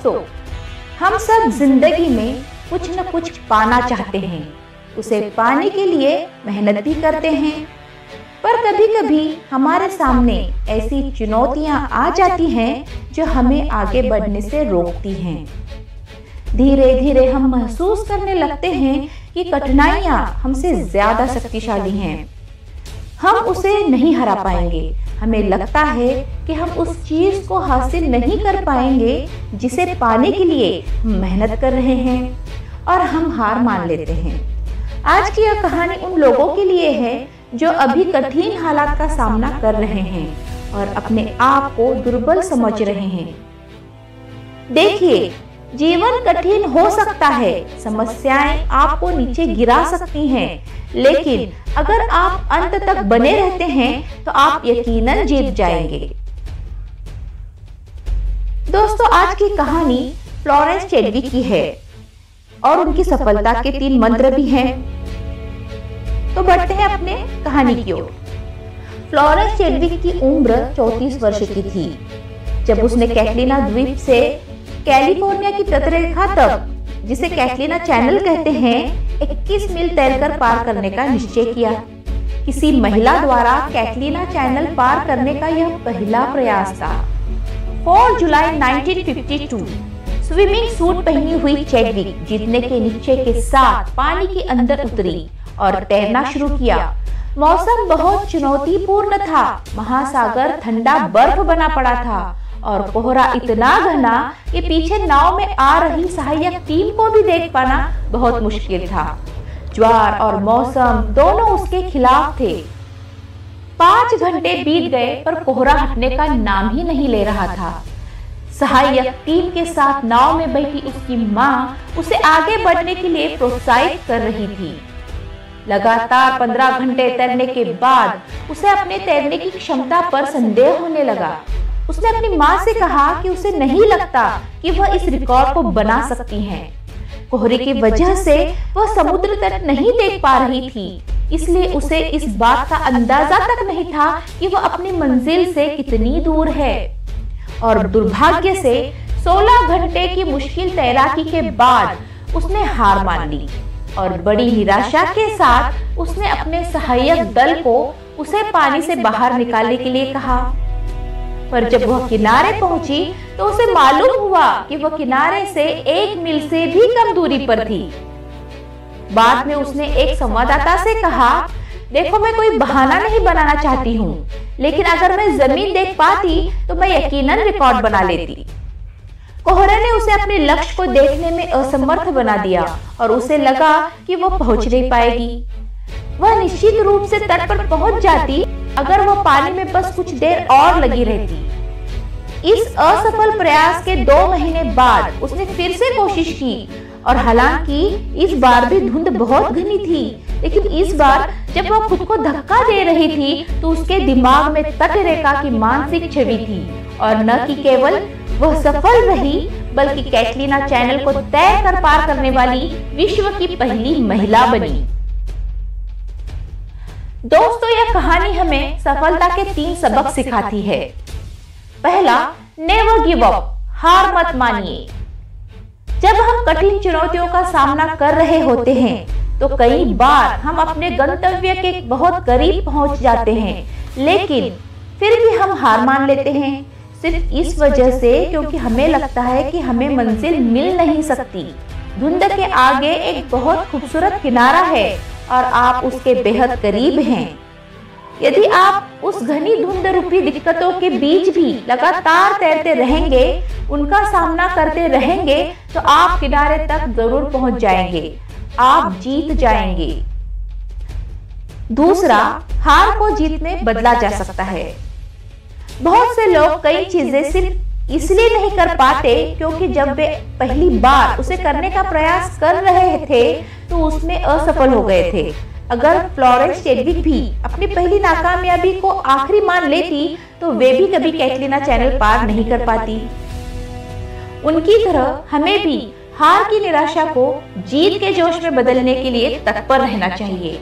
दोस्तों, हम सब जिंदगी में कुछ न कुछ पाना चाहते हैं। उसे पाने के लिए मेहनत भी करते हैं, पर कभी कभी हमारे सामने ऐसी चुनौतियां आ जाती हैं जो हमें आगे बढ़ने से रोकती हैं। धीरे धीरे हम महसूस करने लगते हैं कि कठिनाइयां हमसे ज्यादा शक्तिशाली हैं। हम उसे नहीं हरा पाएंगे। हमें लगता है कि हम उस चीज को हासिल नहीं कर पाएंगे जिसे पाने के लिए हम मेहनत कर रहे हैं, और हम हार मान लेते हैं। आज की यह कहानी उन लोगों के लिए है जो अभी कठिन हालात का सामना कर रहे हैं और अपने आप को दुर्बल समझ रहे हैं। देखिए, जीवन कठिन हो सकता है, समस्याएं आपको नीचे गिरा सकती हैं, लेकिन अगर आप अंत तक बने रहते हैं तो आप यकीनन जीत जाएंगे। दोस्तों, आज की कहानी फ्लोरेंस चैडविक की है और उनकी सफलता के 3 मंत्र भी हैं। तो बढ़ते हैं अपने कहानी की ओर। फ्लोरेंस चैडविक की उम्र 34 वर्ष की थी जब उसने कैटलिना द्वीप से कैलिफोर्निया की तटरेखा तक, जिसे कैटलिना चैनल कहते हैं, 21 मील तैरकर पार करने का निश्चय किया। किसी महिला द्वारा कैटलिना चैनल पार करने का यह पहला प्रयास था। 4 जुलाई 1952 स्विमिंग सूट पहनी हुई चैडविक जीतने के निश्चय के साथ पानी के अंदर उतरी और तैरना शुरू किया। मौसम बहुत चुनौतीपूर्ण था। महासागर ठंडा बर्फ बना पड़ा था और कोहरा इतना घना कि पीछे नाव में आ रही सहायक टीम को भी देख पाना बहुत मुश्किल था। ज्वार और मौसम दोनों उसके खिलाफ थे। 5 घंटे बीत गए पर कोहरा हटने का नाम ही नहीं ले रहा था। सहायक टीम के साथ नाव में बैठी उसकी मां उसे आगे बढ़ने के लिए प्रोत्साहित कर रही थी। लगातार 15 घंटे तैरने के बाद उसे अपने तैरने की क्षमता पर संदेह होने लगा। उसने अपनी मां से कहा कि उसे नहीं लगता कि वह इस रिकॉर्ड को बना सकती हैं। कोहरे की वजह से वह समुद्र तट नहीं देख पा रही थी, इसलिए उसे इस बात का अंदाजा तक नहीं था कि वह अपनी मंजिल से कितनी दूर है। और दुर्भाग्य से 16 घंटे की मुश्किल तैराकी के बाद उसने हार मान ली और बड़ी निराशा के साथ उसने अपने सहायक दल को उसे पानी से बाहर निकालने के लिए कहा। पर जब वह किनारे पहुंची तो उसे मालूम हुआ कि वह किनारे से 1 मील से भी कम दूरी पर थी। बाद में उसने एक संवाददाता से कहा, देखो, मैं कोई बहाना नहीं बनाना चाहती हूँ, लेकिन अगर मैं जमीन देख पाती तो मैं यकीनन रिकॉर्ड बना लेती। कोहरे ने उसे अपने लक्ष्य को देखने में असमर्थ बना दिया और उसे लगा कि वह पहुंच नहीं पाएगी। वह निश्चित रूप से तट पर पहुंच जाती अगर वह पानी में बस कुछ देर और लगी रहती। इस असफल प्रयास के 2 महीने बाद उसने फिर से कोशिश की, और हालांकि इस बार भी धुंध बहुत घनी थी, लेकिन इस बार जब वह खुद को धक्का दे रही थी तो उसके दिमाग में तटरेखा की मानसिक छवि थी, और न कि केवल वह सफल रही बल्कि कैटलिना चैनल को तय कर पार करने वाली विश्व की पहली महिला बनी। दोस्तों, यह कहानी हमें सफलता के 3 सबक सिखाती है। पहला, नेवर गिव अप, हार मत मानिए। जब हम कठिन चुनौतियों का सामना कर रहे होते हैं तो कई बार हम अपने गंतव्य के बहुत करीब पहुंच जाते हैं, लेकिन फिर भी हम हार मान लेते हैं, सिर्फ इस वजह से क्योंकि हमें लगता है कि हमें मंजिल मिल नहीं सकती। धुंध के आगे एक बहुत खूबसूरत किनारा है और आप उसके बेहद करीब हैं। यदि आप उस घनी धुंध रूपी दिक्कतों के बीच भी लगातार तैरते रहेंगे, उनका सामना करते रहेंगे, तो आप किनारे तक जरूर पहुंच जाएंगे। आप जीत जाएंगे। दूसरा, हार को जीत में बदला जा सकता है। बहुत से लोग कई चीजें सिर्फ इसलिए नहीं कर पाते क्योंकि जब वे पहली बार उसे करने का प्रयास कर रहे थे तो उसमें असफल हो गए थे। अगर फ्लोरेंस चैडविक भी अपनी पहली नाकामयाबी को आखिरी मान लेती तो वे भी कभी कैटलिना चैनल पार नहीं कर पाती। उनकी तरह हमें भी हार की निराशा को जीत के जोश में बदलने के लिए तत्पर रहना चाहिए।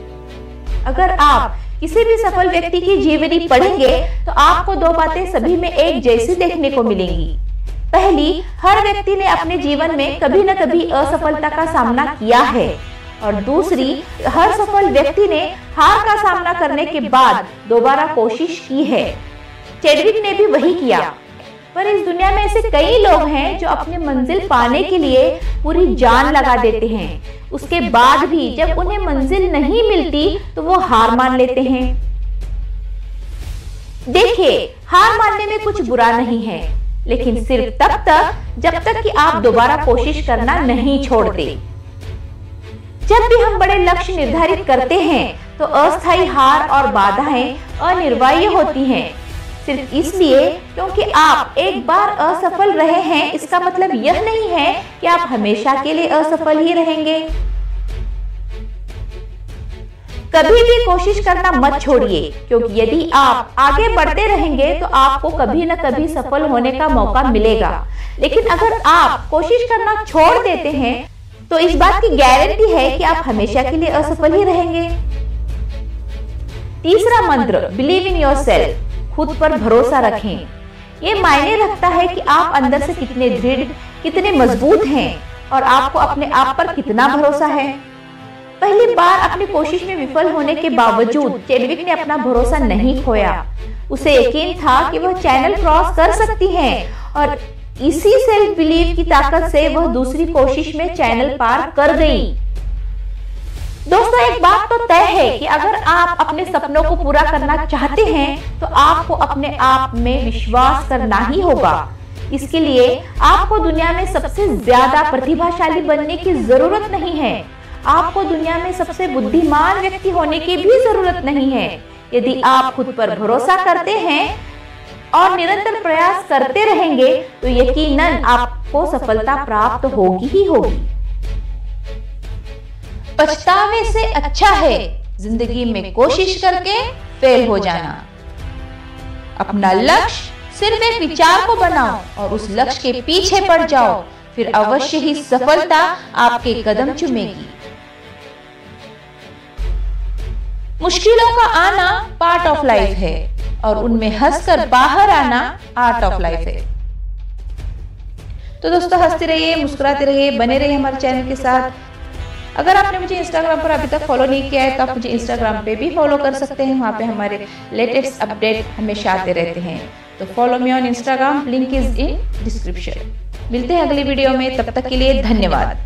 अगर आप किसी भी सफल व्यक्ति की जीवनी पढ़ेंगे तो आपको 2 बातें सभी में एक जैसी देखने को मिलेंगी। पहली, हर व्यक्ति ने अपने जीवन में कभी न कभी असफलता का सामना किया है, और दूसरी, हर सफल व्यक्ति ने हार का सामना करने के बाद दोबारा कोशिश की है। चैडविक ने भी वही किया। पर इस दुनिया में ऐसे कई लोग हैं जो अपनी मंजिल पाने के लिए पूरी जान लगा देते हैं। उसके बाद भी जब उन्हें मंजिल नहीं मिलती तो वो हार मान लेते हैं। देखिए, हार मानने में कुछ बुरा नहीं है, लेकिन सिर्फ तब तक जब तक कि आप दोबारा कोशिश करना नहीं छोड़ते। जब भी हम बड़े लक्ष्य निर्धारित करते हैं तो अस्थायी हार और बाधाएं अनिवार्य होती हैं। सिर्फ इसलिए क्योंकि आप एक बार असफल रहे हैं, इसका मतलब यह नहीं है कि आप हमेशा के लिए असफल ही रहेंगे। कभी भी कोशिश करना मत छोड़िए, क्योंकि यदि आप आगे बढ़ते रहेंगे तो आपको कभी न कभी सफल होने का मौका मिलेगा। लेकिन अगर आप कोशिश करना छोड़ देते हैं तो इस बात की गारंटी है कि आप हमेशा के लिए असफल ही रहेंगे। तीसरा मंत्र, बिलीव इन योरसेल्फ, खुद पर भरोसा रखें। ये मायने रखता है कि आप अंदर से कितने दृढ़, कितने मजबूत हैं और आपको अपने आप पर कितना भरोसा है। पहली बार अपनी कोशिश में विफल होने के बावजूद चैडविक ने अपना भरोसा नहीं खोया। उसे यकीन था कि वह चैनल क्रॉस कर सकती हैं, और इसी सेल्फ बिलीव की ताकत से वह दूसरी कोशिश में चैनल पार कर गई। दोस्तों, एक बात तो तय है कि अगर आप अपने सपनों को पूरा करना चाहते हैं तो आपको अपने आप में विश्वास करना ही होगा। इसके लिए आपको दुनिया में सबसे ज्यादा प्रतिभाशाली बनने की जरूरत नहीं है। आपको दुनिया में सबसे बुद्धिमान व्यक्ति होने की भी जरूरत नहीं है। यदि आप खुद पर भरोसा करते हैं और निरंतर प्रयास करते रहेंगे तो यकीनन आपको सफलता प्राप्त होगी ही होगी। पछतावे से अच्छा है जिंदगी में कोशिश करके फेल हो जाना। अपना लक्ष्य सिर्फ एक विचार को बनाओ और उस लक्ष्य के पीछे पड़ जाओ, फिर अवश्य ही सफलता आपके कदम चूमेगी। मुश्किलों का आना पार्ट ऑफ लाइफ है और उनमें हंसकर बाहर आना आर्ट ऑफ लाइफ है। तो दोस्तों, हंसते रहिए, मुस्कुराते रहिए, बने रहिए हमारे चैनल के साथ। अगर आपने मुझे इंस्टाग्राम पर अभी तक फॉलो नहीं किया है तो आप मुझे इंस्टाग्राम पे भी फॉलो कर सकते हैं। वहाँ पे हमारे लेटेस्ट अपडेट हमेशा आते रहते हैं। तो follow me on Instagram, link is in description. मिलते हैं अगली वीडियो में, तब तक के लिए धन्यवाद।